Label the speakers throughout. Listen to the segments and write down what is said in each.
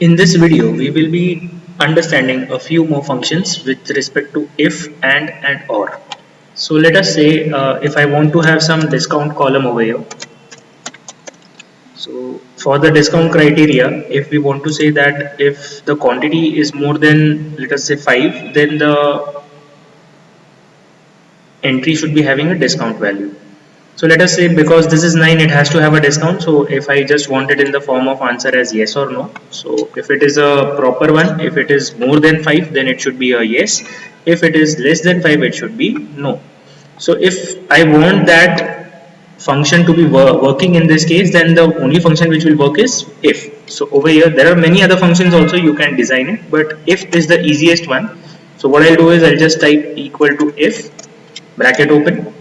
Speaker 1: In this video, we will be understanding a few more functions with respect to if and or. So let us say if I want to have some discount column over here. So for the discount criteria, if we want to say that if the quantity is more than, let us say 5, then the entry should be having a discount value. So let us say because this is 9, it has to have a discount. So if I just want it in the form of answer as yes or no. So if it is a proper one, if it is more than 5, then it should be a yes. If it is less than 5, it should be no. So if I want that function to be working in this case, then the only function which will work is if. So over here, there are many other functions also you can design it, but if is the easiest one. So what I'll do is I'll just type equal to if, bracket open,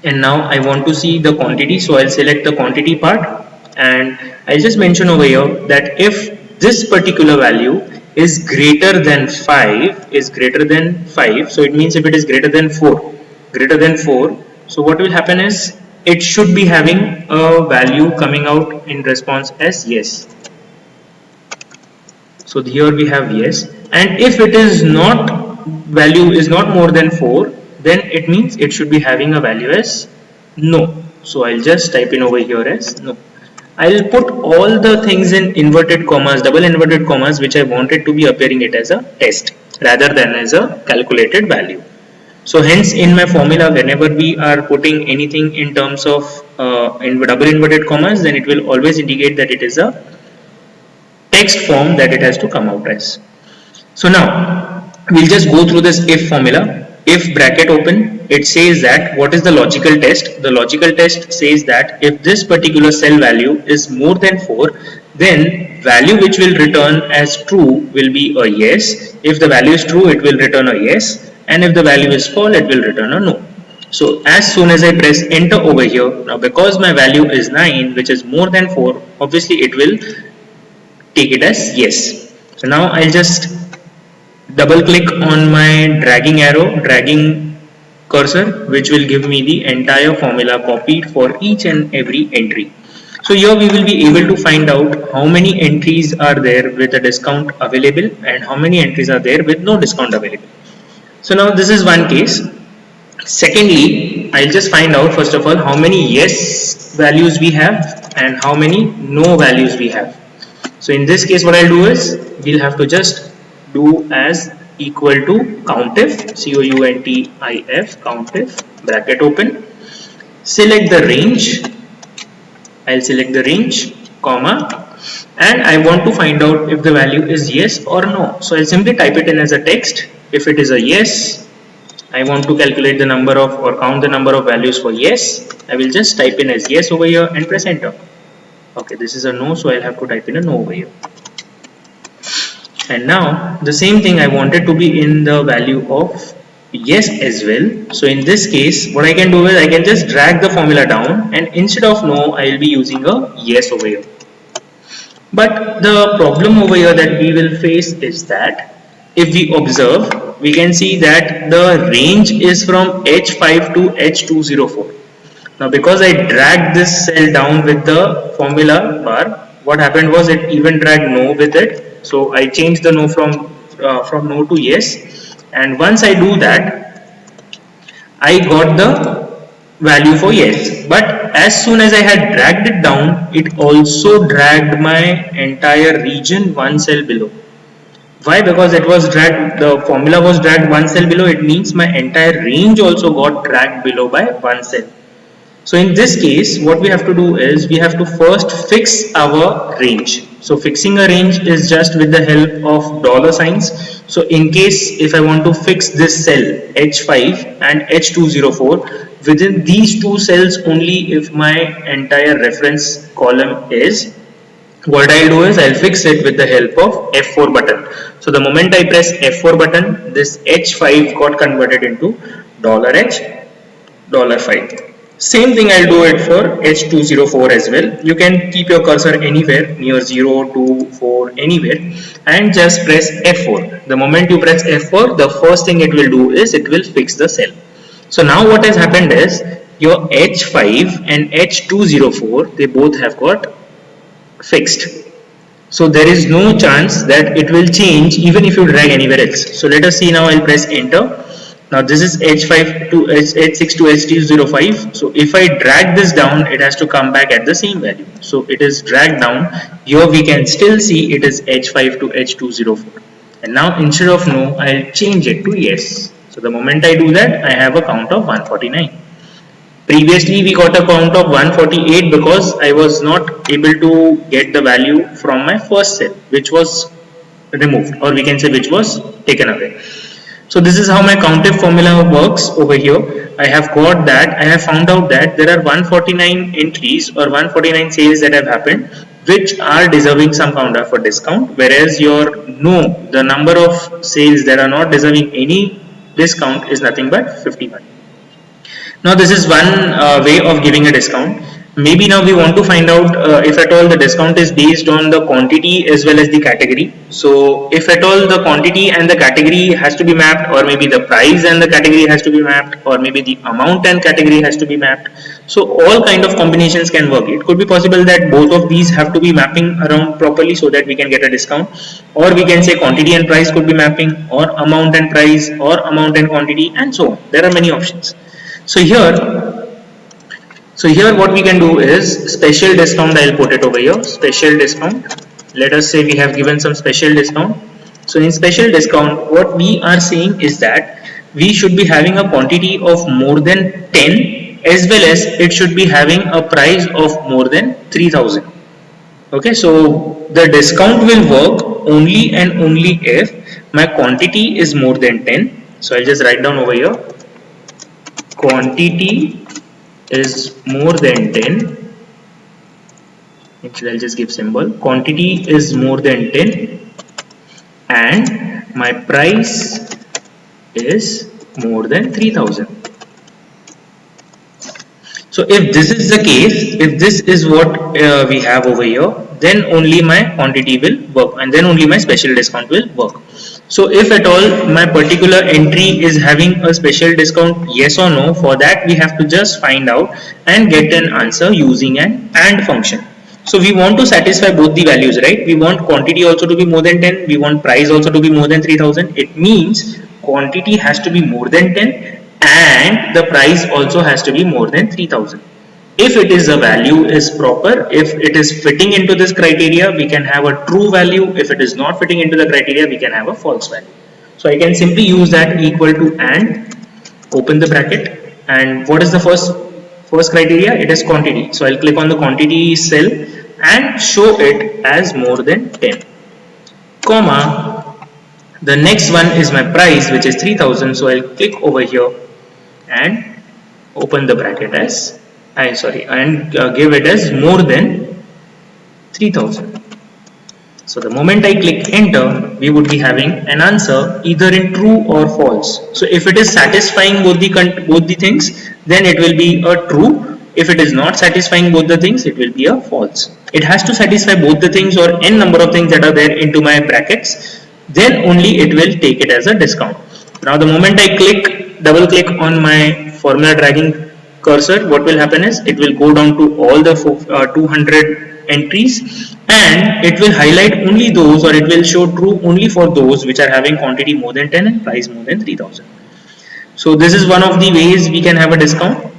Speaker 1: and now I want to see the quantity, so I'll select the quantity part and I'll just mention over here that if this particular value is greater than 5, so it means if it is greater than 4, so what will happen is it should be having a value coming out in response as yes. So here we have yes, and if it is not, value is not more than 4, then it means it should be having a value as no. So I'll just type in over here as no. I'll put all the things in inverted commas, double inverted commas, which I wanted to be appearing it as a test rather than as a calculated value. So hence in my formula, whenever we are putting anything in terms of in double inverted commas, then it will always indicate that it is a text form that it has to come out as. So now we'll just go through this if formula. If bracket open, it says that what is the logical test? The logical test says that if this particular cell value is more than 4, then value which will return as true will be a yes. If the value is true, it will return a yes, and if the value is false, it will return a no. So as soon as I press enter over here, now because my value is 9, which is more than 4, obviously it will take it as yes. So now I'll just double click on my dragging arrow, dragging cursor, which will give me the entire formula copied for each and every entry. So here we will be able to find out how many entries are there with a discount available and how many entries are there with no discount available. So now this is one case. Secondly, I'll just find out first of all how many yes values we have and how many no values we have. So in this case, what I'll do is we'll have to just do as equal to countif, countif, countif, bracket open, select the range, I'll select the range, comma, and I want to find out if the value is yes or no. So I'll simply type it in as a text. If it is a yes, I want to calculate the number of or count the number of values for yes, I will just type in as yes over here and press enter. Okay, this is a no, so I'll have to type in a no over here. And now the same thing I wanted to be in the value of yes as well. So in this case, what I can do is I can just drag the formula down, and instead of no, I will be using a yes over here. But the problem over here that we will face is that if we observe, we can see that the range is from H5 to H204. Now because I dragged this cell down with the formula bar, what happened was it even dragged no with it. So I changed the no from no to yes, and once I do that, I got the value for yes. But as soon as I had dragged it down, it also dragged my entire region one cell below. Why? Because it was dragged, the formula was dragged one cell below, it means my entire range also got dragged below by one cell. So in this case, what we have to do is we have to first fix our range. So fixing a range is just with the help of dollar signs. So in case if I want to fix this cell H5 and H204 within these two cells only, if my entire reference column is, what I'll do is I'll fix it with the help of F4 button. So the moment I press F4 button, this H5 got converted into $H, $5. Same thing I'll do it for H204 as well. You can keep your cursor anywhere near 0 to 4 anywhere and just press F4. The moment you press F4, the first thing it will do is it will fix the cell. So now what has happened is your H5 and H204, they both have got fixed. So there is no chance that it will change even if you drag anywhere else. So let us see now. I'll press enter. Now this is H5 to H6 to H205. So if I drag this down, it has to come back at the same value. So it is dragged down. Here we can still see it is H5 to H204. And now instead of no, I'll change it to yes. So the moment I do that, I have a count of 149. Previously we got a count of 148 because I was not able to get the value from my first cell, which was removed, or we can say which was taken away. So this is how my COUNTIF formula works over here. I have got that, I have found out that there are 149 entries or 149 sales that have happened which are deserving some counter for discount, whereas your no, the number of sales that are not deserving any discount is nothing but 51. Now this is one way of giving a discount. Maybe now we want to find out if at all the discount is based on the quantity as well as the category. So if at all the quantity and the category has to be mapped, or maybe the price and the category has to be mapped, or maybe the amount and category has to be mapped. So all kind of combinations can work. It could be possible that both of these have to be mapping around properly so that we can get a discount, or we can say quantity and price could be mapping, or amount and price, or amount and quantity, and so on. There are many options. So here what we can do is special discount. I'll put it over here, special discount. Let us say we have given some special discount. So in special discount, what we are saying is that we should be having a quantity of more than 10, as well as it should be having a price of more than 3000. Okay, so the discount will work only and only if my quantity is more than 10. So I'll just write down over here, quantity is more than 10. Actually I'll just give symbol, quantity is more than 10 and my price is more than 3000. So if this is the case, if this is what we have over here, then only my quantity will work, and then only my special discount will work. So if at all my particular entry is having a special discount, yes or no, for that we have to just find out and get an answer using an AND function. So we want to satisfy both the values, right? We want quantity also to be more than 10, we want price also to be more than 3000. It means quantity has to be more than 10 and the price also has to be more than 3000. If it is, the value is proper, if it is fitting into this criteria, we can have a true value. If it is not fitting into the criteria, we can have a false value. So I can simply use that equal to AND, open the bracket, and what is the first criteria? It is quantity. So I'll click on the quantity cell and show it as more than 10, comma, the next one is my price, which is 3000. So I'll click over here and open the bracket as and give it as more than 3000. So the moment I click enter, we would be having an answer either in true or false. So if it is satisfying both the things, then it will be a true. If it is not satisfying both the things, it will be a false. It has to satisfy both the things or n number of things that are there into my brackets, then only it will take it as a discount. Now the moment I double click on my formula dragging cursor, what will happen is it will go down to all the 200 entries and it will highlight only those, or it will show true only for those which are having quantity more than 10 and price more than 3000. So this is one of the ways we can have a discount.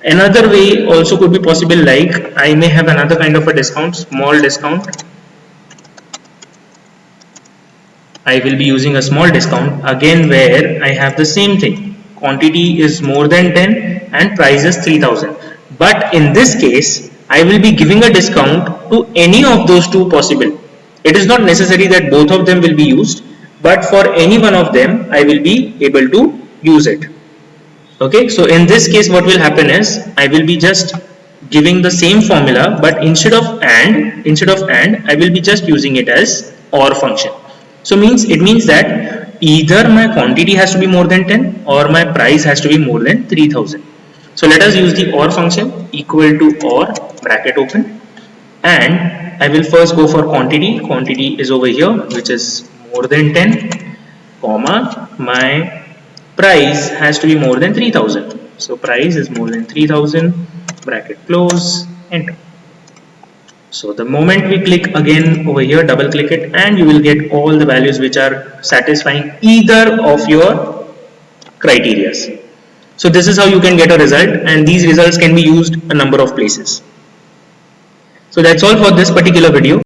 Speaker 1: Another way also could be possible, like I may have another kind of a discount, small discount. I will be using a small discount again where I have the same thing. Quantity is more than 10 and price is 3000. But in this case, I will be giving a discount to any of those two possible. It is not necessary that both of them will be used, but for any one of them, I will be able to use it. Okay, so in this case, what will happen is I will be just giving the same formula, but instead of AND, I will be just using it as OR function. So it means that either my quantity has to be more than 10 or my price has to be more than 3000. So let us use the OR function, equal to OR, bracket open, and I will first go for quantity. Quantity is over here, which is more than 10, comma, my price has to be more than 3000. So price is more than 3000, bracket close, enter. So the moment we click again over here, double click it, and you will get all the values which are satisfying either of your criterias. So this is how you can get a result, and these results can be used a number of places. So that's all for this particular video.